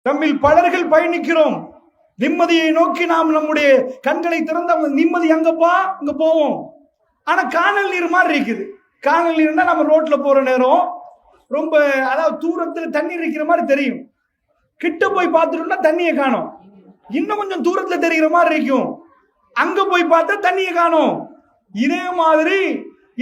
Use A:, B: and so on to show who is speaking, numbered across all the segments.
A: நம்மில் பலர்கள் பயணிக்கிறோம். நிம்மதியை நோக்கி நாம் நம்முடைய கண்களை திறந்த நிம்மதி அங்கப்பா அங்க போவோம். ஆனா காணல் நீர் மாதிரி இருக்குது. காணல் நீர்னா நம்ம ரோட்ல போற நேரம் ரொம்ப, அதாவது தூரத்துல தண்ணீர் இருக்கிற மாதிரி தெரியும். கிட்ட போய் பார்த்துட்டோம்னா தண்ணியை காணும். இன்னும் கொஞ்சம் தூரத்துல தெரிகிற மாதிரி இருக்கும். அங்க போய் பார்த்தா தண்ணியை காணும். இதே மாதிரி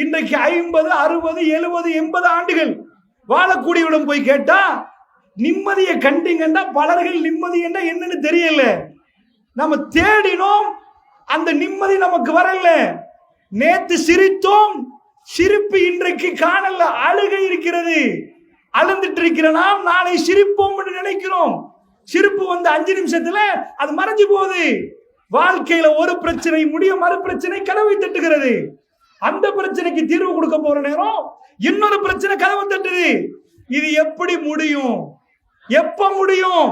A: இன்றைக்கு 50, 60, 70, 80 ஆண்டுகள் வாழக்கூடியவிடம் போய் கேட்டா நிம்மதியை கண்டீங்கன்னா பலர்கள் நிம்மதி என்ன என்னன்னு தெரியல. நம்ம தேடினோம், அந்த நிம்மதி நமக்கு வரல. நேத்து சிரித்தோம், சிரிப்பு இன்றைக்கு காணல, அழுகை இருக்கிறது. அழுந்துட்டு இருக்கிற நாம் நாளை சிரிப்போம் என்று நினைக்கிறோம். சிரிப்பு வந்து 5 நிமிஷத்துல அது மறைஞ்சு போகுது. வாழ்க்கையில ஒரு பிரச்சனை முடிய மறு பிரச்சனை கதவை தட்டுகிறது. அந்த பிரச்சனைக்கு தீர்வு கொடுக்க போற நேரம் இன்னொரு பிரச்சனை கதவை தட்டுது. இது எப்படி முடியும், எப்ப முடியும்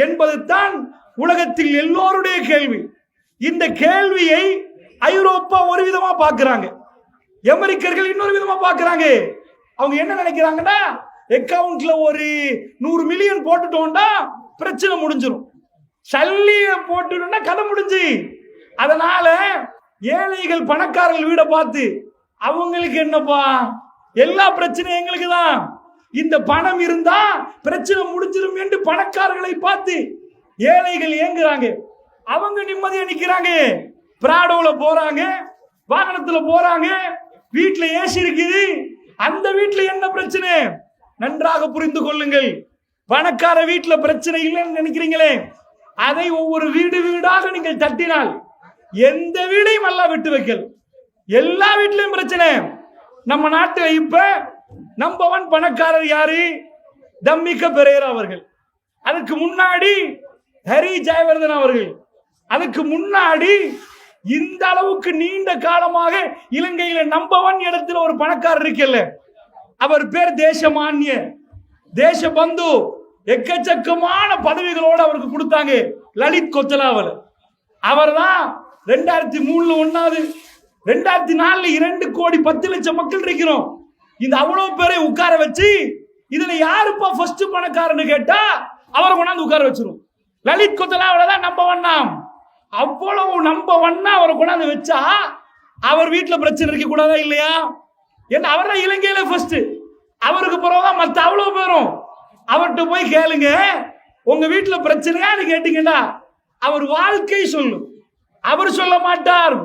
A: என்பது தான் உலகத்தில் எல்லோருடைய கேள்வி. இந்த கேள்வியை ஐரோப்பா ஒரு விதமா பார்க்கிறாங்க, அமெரிக்கர்கள் இன்னொரு விதமா பார்க்கிறாங்க. அவங்க என்ன நினைக்கிறாங்கன்னா, அக்கவுண்ட்ல ஒரு 100 மில்லியன் போட்டுட்டோம்னா பிரச்சனை முடிஞ்சிடும், சல்லிய போட்டுட்டோம்னா கதை முடிஞ்சு. அதனால ஏழைகள் பணக்காரர்கள் வீட பார்த்து அவங்களுக்கு என்னப்பா எல்லா பிரச்சனையும் எங்களுக்கு தான், இந்த பணம் இருந்தா பிரச்சனை முடிஞ்சிடும் என்று பணக்காரர்களை பார்த்து ஏழைகள் ஏங்குறாங்க. அவங்க நிம்மதியா நிக்கிறாங்க. பிராடோல போறாங்க, வாகனத்துல போறாங்க, வீட்டுல ஏசி இருக்குது. அந்த வீட்டுல என்ன பிரச்சனை நன்றாக புரிந்து கொள்ளுங்கள். பணக்கார வீட்டுல பிரச்சனை இல்லைன்னு நினைக்கிறீங்களே, அதை ஒவ்வொரு வீடு வீடாக நீங்கள் தட்டினால் எந்த வீடையும் எல்லாம் விட்டு வைக்கல். எல்லா வீட்லயும் பிரச்சனை. நம்ம நாட்டில் இப்ப நம்பர் 1 பணக்காரர் யாரு? தம்மிக்க பெரேரா அவர்கள். அதுக்கு முன்னாடி ஹரி ஜெயவர்தன் அவர்கள். அதுக்கு முன்னாடி இந்த அளவுக்கு நீண்ட காலமாக இலங்கையில நம்பர் 1 இடத்துல ஒரு பணக்காரர் இருக்கல, அவர் பேர் தேசமானிய, தேசபந்து. எக்கச்சக்கமான பதவிகளோடு அவருக்கு கொடுத்தாங்க. லலித் கொத்தலாவல் அவர் தான் 2003 1வது, 2004 2 கோடி 10 லட்சம் மக்கள் இருக்கிறோம். இந்த அவ்வளவு பேரை உட்கார வச்சு இதுல யாருப்பா ஃபர்ஸ்ட் பணக்காரன்னு கேட்டா அவரை கொண்டாந்து உட்கார வச்சிரும். லலித் கொத்தலாவல தான் நம்பர் 1 ஆம். அவ்வளவு நம்பர் 1 அவரை கொண்டாந்து வச்சா அவர் வீட்டுல பிரச்சனை இருக்க கூடாதா இல்லையா? ஏன்னா அவர் தான் இலங்கையில ஃபர்ஸ்ட். அவருக்கு பிறகுதான் மத்த அவ்வளவு பேரும். அவர்கிட்ட போய் கேளுங்க, உங்க வீட்டுல பிரச்சனையான்னு கேட்டீங்கன்னா அவர் வாழ்க்கை சொல்லும். அவர் சொல்ல மாட்டார்.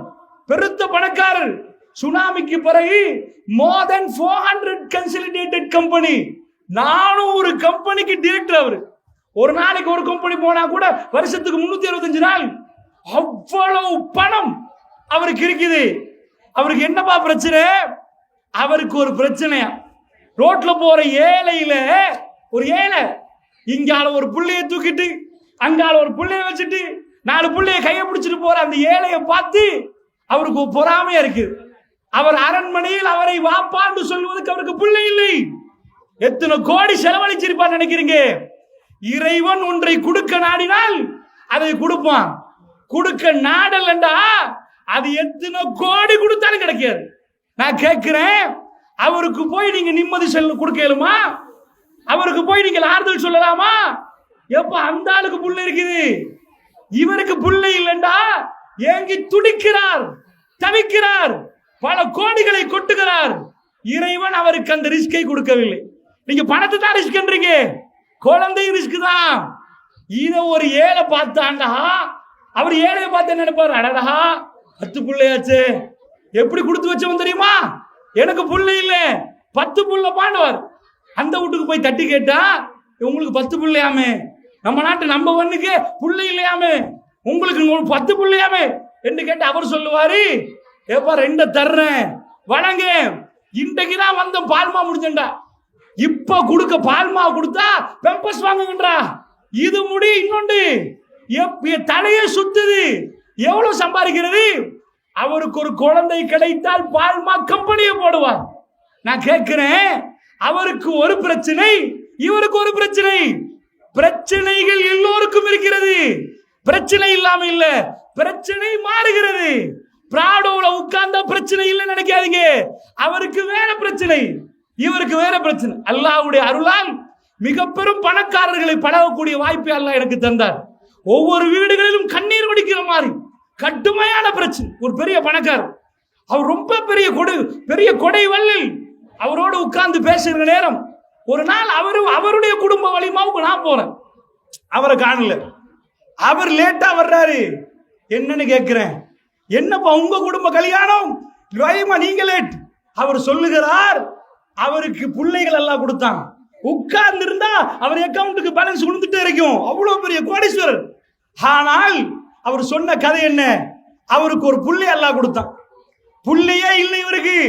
A: பெருத்த பணக்காரர். சுனாமிக்கு பிறகு more than 400 கன்சாலிடேட்டட் கம்பெனி, 400 கம்பெனிக்கு டைரக்டர் அவர். ஒரு நாளைக்கு ஒரு கம்பெனி போனா கூட வருஷத்துக்கு 365 நாள். அவ்வளவு பணம் அவருக்கு இருக்குது. அவருக்கு என்னப்பா பிரச்சனை? அவருக்கு ஒரு பிரச்சனையா, ரோட்ல போற ஏழையில ஒரு ஏழை இங்கால ஒரு புள்ளைய தூக்கிட்டு அங்கால ஒரு புள்ளைய வச்சுட்டு 4 புள்ளைய கையை பிடிச்சிட்டு போற அந்த ஏழையை பார்த்து அவருக்கு பொறாமையா இருக்கு. அவர் அரண்மனையில் அவரை வாப்பான்னு சொல்வதற்கு அவருக்கு பிள்ளை இல்லை. எத்தனை கோடி செலவழிச்சிருப்பான்னு நினைக்கிறீங்க? இறைவன் ஒன்றை கொடுக்க நாடினால் அதை கொடுப்பான். கொடுக்க நாடலண்டா அது எத்தனை கோடி கொடுத்தாலும் கிடைக்காது. நான் கேட்கிறேன், அவருக்கு போய் நீங்க நிம்மதி கொடுக்கலுமா? அவருக்கு போய் நீங்க ஆறுதல் சொல்லலாமா? எப்ப அந்த ஆளுக்கு புள்ள இருக்குது, இவருக்கு புள்ள இல்லைண்டா ஏங்கி துடிக்கிறார், தவிக்கிறார், பல கோடிகளை கொட்டுகிறார். இறைவன் அவருக்கு அந்த ரிஸ்கை கொடுக்கவில்லை. நீங்க பணத்தை தான் ரிஸ்க்ன்றீங்க, குழந்தை ரிஸ்க் தான். இத ஒரு ஏழை பார்த்தாண்டா, அவர் ஏழையை பார்த்து என்ன நினைப்பாரு? அடடா 10 புள்ளையாச்சு, எப்படி கொடுத்து வச்சவன் தெரியுமா? எனக்கு புள்ள இல்ல 10 புள்ள பாண்டவர். அந்த வீட்டுக்கு போய் தட்டி கேட்டா உங்களுக்கு 10 பிள்ளையாமே, நம்ம நாட்டு நம்பர் 1க்கு புள்ளை இல்லையாமே, உங்களுக்கு 10 பிள்ளையாமே என்று கேட்டு அவர் சொல்லுவாரு, ஏப்பா 2 தர்றேன் வணங்க. இன்றைக்குதான் வந்த பால்மா முடிஞ்சா, இப்ப கொடுக்க பால்மா கொடுத்தா பெம்பஸ் வாங்குங்கன்றா. இது முடி இன்னொன்று தலையே சுத்துது. எவ்வளவு சம்பாதிக்கிறது? அவருக்கு ஒரு குழந்தை கிடைத்தால் பால்மா கம்பெனியை போடுவார். நான் கேட்கிறேன், அவருக்கு ஒரு பிரச்சனை, இவருக்கு ஒரு பிரச்சனை. பிரச்சனைகள் எல்லோருக்கும் இருக்கிறது, பிரச்சனை இல்லாம இல்ல, பிரச்சனை மாறுகிறது. பிராடோல உட்கார்ந்த பிரச்சனை இல்ல நினைக்காதீங்க. அவருக்கு வேற பிரச்சனை, இவருக்கு வேற பிரச்சனை. அல்லாஹ்வுடைய அருளால் மிக பெரும் பணக்காரர்களை பழகக்கூடிய வாய்ப்பை அல்லாஹ் எனக்கு தந்தார். ஒவ்வொரு வீடுகளிலும் கண்ணீர் வடிக்கிற மாதிரி கடுமையான பிரச்சனை. ஒரு பெரிய பணக்காரர், அவர் ரொம்ப பெரிய கொடை வள்ளல். அவரோடு உட்கார்ந்து பேசுகிற நேரம் ஒரு நாள் அவருடைய குடும்ப வலிமாவுக்கு நான் போறேன். அவரை காணல. அவர் லேட்டா வர்றாரு. என்னன்னு கேட்கிறேன், என்னப்பா உங்க குடும்ப கல்யாணம் வலிமா, நீங்க லேட். அவர் சொல்லுகிறார், அவருக்கு பிள்ளைகள் எல்லாம் கொடுத்தான். உட்கார்ந்து இருந்தா அவர் அக்கவுண்ட்டுக்கு பேலன்ஸ் விழுந்துட்டே இருக்கும். அவ்வளவு பெரிய கோடீஸ்வரர். ஆனால் அவர் சொன்ன கதை என்ன, அவருக்கு ஒரு புள்ளை எல்லாம் கொடுத்தான். புள்ளையே இல்லை இவருக்கு.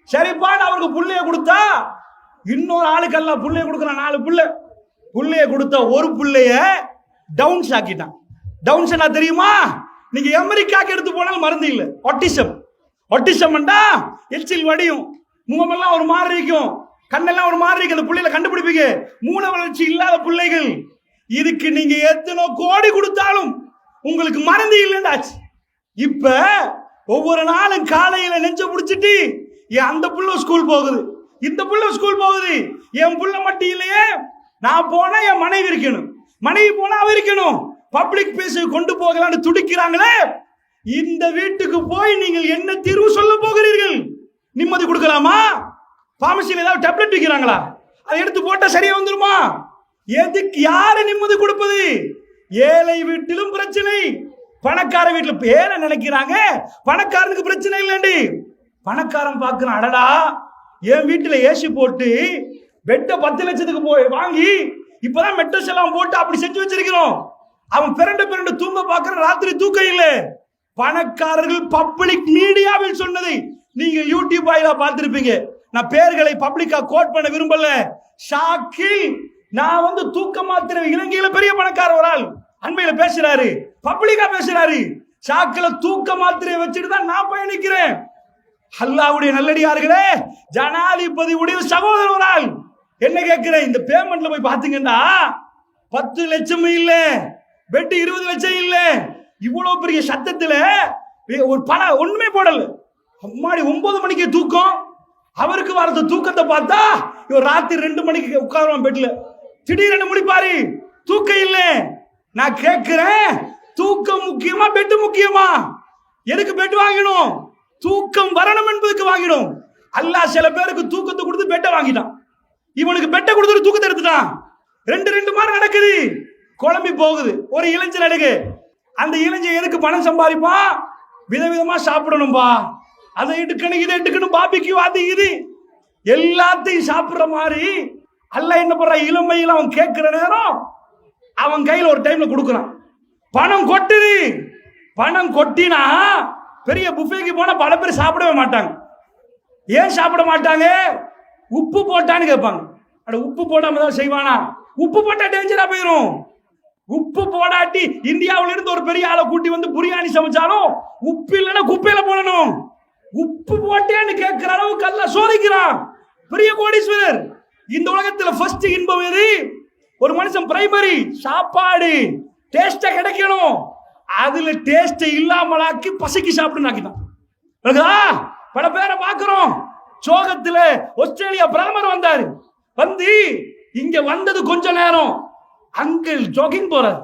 A: சரிப்பான் அவருக்கு புள்ளைய கொடுத்தா இன்னொரு ஆளுக்கு எல்லாம் புள்ளைய கொடுக்குறான். 4 புள்ளைய கொடுத்த ஒரு புள்ளைய டவுன்ஸ் ஆக்கிட்டான். டவுன்ஸ் தெரியுமா? நீங்க அமெரிக்காக்கு எடுத்து போனாலும் மருந்து இல்லை. ஒட்டிசம்டா எச்சில் வடியும், முகமெல்லாம் ஒரு மாதிரி இருக்கும், கண்ணெல்லாம் ஒரு மாதிரி இருக்கு. அந்த பிள்ளைகளை கண்டுபிடிப்பீங்க. மூல வளர்ச்சி இல்லாத பிள்ளைகள். இதுக்கு நீங்க எத்தனை கோடி கொடுத்தாலும் உங்களுக்கு மறந்து இல்லைண்டாச்சு. இப்ப ஒவ்வொரு நாளும் காலையில நெஞ்ச பிடிச்சிட்டு அந்த புள்ள ஸ்கூல் போகுது, இந்த புள்ள ஸ்கூல் போகுது, என் புள்ள மட்டும் இல்லையே, நான் போனா என் மனைவி இருக்கணும், மனைவி போனா அவ இருக்கணும், பப்ளிக் பிளேஸ் கொண்டு போகலான்னு துடிக்கிறாங்களே. இந்த வீட்டுக்கு போய் நீங்கள் என்ன தீர்வு சொல்ல போகிறீர்கள்? நிம்மதி கொடுக்கலாமா? பார்மசியில் ஏதாவது டேப்லெட் விற்கிறாங்களா? அதை எடுத்து போட்டா சரியா வந்துருமா? எதுக்கு யாரு நிம்மதி கொடுப்பது? ஏழை வீட்டிலும் பிரச்சனை, பணக்கார வீட்டில் பேர நினைக்கிறாங்க பணக்காரனுக்கு பிரச்சனை இல்லைண்டி. பணக்காரன் பார்க்கிறான், அடடா என் வீட்டில் ஏசி போட்டு பெட்டை 10 லட்சத்துக்கு போய் வாங்கி இப்பதான் மெட்ரஸ் எல்லாம் போட்டு அப்படி செஞ்சு வச்சிருக்கிறோம். அவன் பிறண்டு தூங்க பார்க்கிற, ராத்திரி தூக்கம் இல்லை. பணக்காரர்கள் பப்ளிக் மீடியாவில் சொன்னதை நீங்கள் யூடியூப் வாயிலா பார்த்திருப்பீங்க. நான் பேர்களை பப்ளிக்கா கோட் பண்ண விரும்பல. ஷாக்கில் நான் தூக்க மாத்திர இலங்கையில பெரிய பணக்கார ஒரு ஆள் அண்மையில பேசுறாரு, பப்ளிக்கா பேசுறாரு. ஷாக்கில தூக்க மாத்திரையை வச்சுட்டு தான் நான் பயணிக்கிறேன். அல்லாஹ்வுடைய நல்லடியார்களே, ஜனாதிபதி உடைய சகோதரர் ஒரு ஆள் என்ன கேட்கிறேன், இந்த பேமெண்ட்ல போய் பாத்தீங்கன்னா 10 லட்சம் இல்ல, பெட் 20 லட்சம் இல்ல, இவ்வளவு பெரிய சத்தத்துல ஒரு பணம் ஒண்ணுமே போடல. அம்மாடி 9 மணிக்கு தூக்கம். அவருக்கு வரது தூக்கத்தை பார்த்தா இவர் ராத்திரி 2 மணிக்கு உட்காருவான் பெட்ல, திடீரென முடிப்பாரு, தூக்கம் இல்லை. நான் கேட்கிறேன், தூக்கம் முக்கியமா பெட் முக்கியமா? எதுக்கு பெட் வாங்கணும்? தூக்கம் வரணும் என்பதுக்கு வாங்கிடும். அல்லாஹ் சில பேருக்கு தூக்கத்தை கொடுத்து பெட்டை வாங்கிட்டான். இவனுக்கு பெட்டை கொடுத்து தூக்கத்தை எடுத்துட்டான். 2 மாதிரி நடக்குது, குழம்பி போகுது. ஒரு இளைஞர் எடுக்கு, அந்த இளைஞர் எதுக்கு பணம் சம்பாதிப்பான்? விதவிதமா சாப்பிடணும்பா, அதை எடுக்கணும் இதை எடுக்கணும், பாபிக்கு அது இது எல்லாத்தையும் சாப்பிடுற மாதிரி. அல்லாஹ் என்ன பண்ற, இளமையில் அவன் கேட்கிற நேரம் அவன் கையில் ஒரு டைம்ல கொடுக்குறான். பணம் கொட்டுது. பணம் கொட்டினா பெரிய புஃபேக்கு போனா பல பேர் சாப்பிடவே மாட்டாங்க. ஏன் சாப்பிட மாட்டாங்க? உப்பு போட்டான்னு கேட்பாங்க. அட உப்பு போடாம தான் செய்வானா? உப்பு போட்டா டேஞ்சரா போயிடும். உப்பு போடாட்டி இந்தியாவில இருந்து ஒரு பெரிய ஆளை கூட்டி வந்து பிரியாணி சமைச்சாலும் உப்பு இல்லைன்னா குப்பையில போடணும். உப்பு போட்டேன்னு கேட்கிற அளவுக்கு அல்லாஹ் சோதிக்கிறான். பெரிய கோடீஸ்வரர். இந்த உலகத்துல ஃபர்ஸ்ட் இன்பம் எது? ஒரு மனுஷன் பிரைமரி சாப்பாடு டேஸ்டா கிடைக்கணும். அதுல டேஸ்ட் இல்லாமலாக்கி பசிக்கு சாப்பிடுனாக்கிட்டான். பல பேரை பார்க்கிறோம். சோகத்துல ஆஸ்திரேலியா பிரதமர் வந்தாரு. வந்து இங்க வந்தது கொஞ்ச நேரம், அங்கிள் ஜாகிங் போறார்.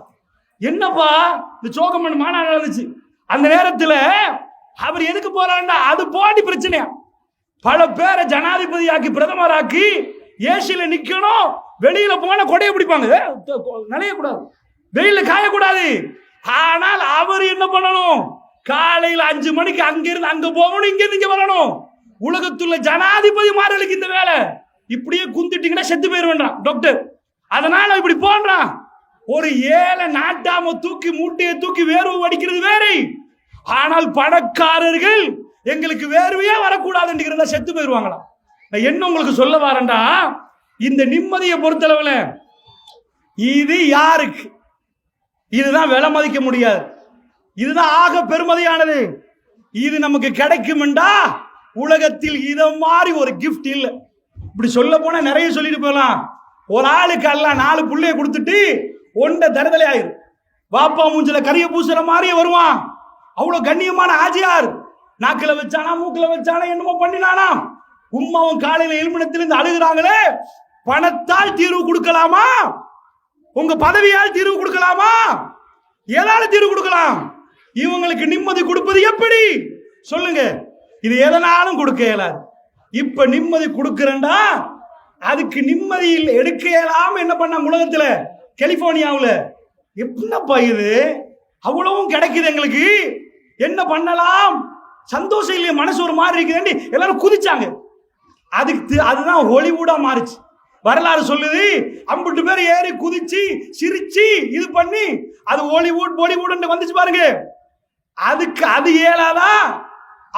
A: என்னப்பா இந்த சோகம் மாநாடு நடந்துச்சு. அந்த நேரத்துல அவர் எதுக்கு போறாருன்னா அது போட்டி பிரச்சனையா. பல பேரை ஜனாதிபதியாக்கி பிரதமராக்கி ஏசியில நிக்கணும். வெளியில போன கொடையை பிடிப்பாங்க, நனையக்கூடாது, வெயில காயக்கூடாது. ஆனால் அவர் என்ன பண்ணணும்? காலையில் 5 மணிக்கு அங்கிருந்து அங்க போகணும், இங்க இருந்து இங்க வரணும். உலகத்துள்ள ஜனாதிபதி மார்களுக்கு இந்த வேலை. இப்படியே குந்திட்டீங்கன்னா செத்து போயிருவேன்றான் டாக்டர். அதனால இப்படி போன்றான். ஒரு ஏழை நாட்டாம தூக்கி மூட்டையை தூக்கி வேர்வை வடிக்கிறது வேற. ஆனால் பணக்காரர்கள் எங்களுக்கு வேர்வையே வரக்கூடாதுன்றத செத்து போயிருவாங்களாம். நான் என்ன உங்களுக்கு சொல்ல வரேன்டா, இந்த நிம்மதியை பொறுத்தளவுல இது யாருக்கு? இதுதான் விலை மதிக்க முடியாது. இதுதான் ஆக பெருமதியானது. இது நமக்கு கிடைக்கும்டா உலகத்தில் இத மாதிரி ஒரு கிஃப்ட் இல்லை. இப்படி சொல்ல போனா நிறைய சொல்லிட்டு போகலாம். ஒரு ஆளுக்கு எல்லாம் 4 புள்ளைய கொடுத்துட்டு ஒண்ட தரதலை ஆயிரும். வாப்பா மூஞ்சில கரிய பூசுற மாதிரியே வருவான். அவ்வளவு கண்ணியமான ஆஜியார். நாக்கில வச்சானா மூக்கில வச்சானா என்னமோ பண்ணினானா. உம்மாவும் காலையில எழுமினத்திலிருந்து அழுகிறாங்களே, பணத்தால் தீர்வு கொடுக்கலாமா? உங்க பதவியால் தீர்வு கொடுக்கலாமா? எதால தீர்வு கொடுக்கலாம்? இவங்களுக்கு நிம்மதி கொடுப்பது எப்படி சொல்லுங்க? இது எதனாலும் கொடுக்க இயலாது. இப்ப நிம்மதி கொடுக்கிறேன்டா, அதுக்கு நிம்மதியில் எடுக்க இயலாம என்ன பண்ண உலகத்துல கலிபோர்னியாவுல எப்படின்னப்பா இது அவ்வளவும் கிடைக்குது எங்களுக்கு, என்ன பண்ணலாம்? சந்தோஷம் இல்லையா? மனசு ஒரு மாதிரி இருக்குதுன்னு எல்லாரும் குதிச்சாங்க. அதுதான் ஹாலிவுட்டா மாறிச்சு. வரலாறு சொல்லுது, 50 பேர் ஏறி குதிச்சு சிரிச்சு இது பண்ணி அது ஹாலிவுட் வந்துச்சு பாருங்க. அதுக்கு அது ஏலாதா?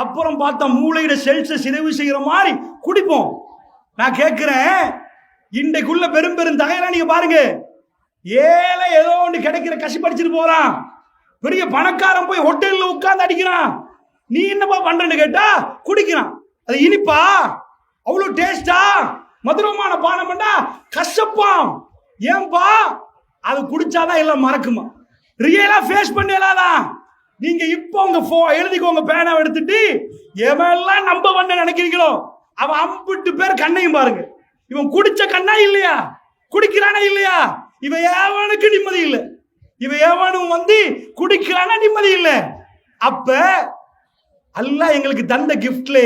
A: அப்புறம் பார்த்தா மூளையிட செல்ஸை சிதைவு செய்கிற மாதிரி குடிப்போம். நான் கேட்கிறேன், இன்றைக்குள்ள பெரும் பெரும் தகையெல்லாம் நீங்க பாருங்க. ஏழை ஏதோ ஒன்று கிடைக்கிற கசி படிச்சுட்டு போறான், பெரிய பணக்காரன் போய் ஹோட்டல்ல உட்கார்ந்து அடிக்கிறான். நீ என்னப்பா பண்றன்னு கேட்டா குடிக்கிறான். அது இனிப்பா? அவ்வளவு டேஸ்டா? மதுரமான பானம் பண்ணா கசப்பாம். ஏன்பா? அது குடிச்சாதான் எல்லாம் மறக்குமா? ரியலா ஃபேஸ் பண்ணலாதான். நீங்க இப்போ உங்க எழுதிக்கோங்க, பேனா எடுத்துட்டு எவெல்லாம் நம்ப பண்ண நினைக்கிறீங்களோ அவன் 50 பேர் கண்ணையும் பாருங்க. இவன் குடிச்ச கண்ணா இல்லையா? குடிக்கிறானா இல்லையா? இவன் எவனுக்கு நிம்மதி இல்லை. இவன் எவனும் வந்து குடிக்கிறானா நிம்மதி இல்லை. அப்ப அல்லாஹ் எங்களுக்கு தந்த கிஃப்ட்ல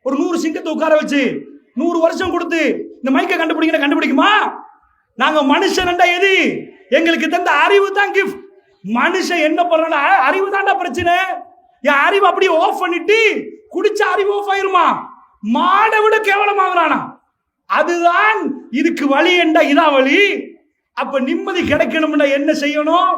A: ஒரு 100 சிங்கத்தை உட்கார வச்சு 100 வருஷம் கொடுத்து இந்த மைக்கை கண்டுபிடிக்குமா? நாங்க மனுஷன் எது? எங்களுக்கு தந்த அறிவு தான் கிஃப்ட். மனுஷன் என்ன பண்றா? அறிவு தான்டா பிரச்சனை. என் அறிவு அப்படியே ஆஃப் பண்ணிட்டு குடிச்ச அறிவு ஆஃப் ஆயிருமா? மாடை விட கேவலமாகறானா? அதுதான் இதுக்கு வழி. இதான் வழி. அப்ப நிம்மதி கிடைக்கணும்னா என்ன செய்யணும்?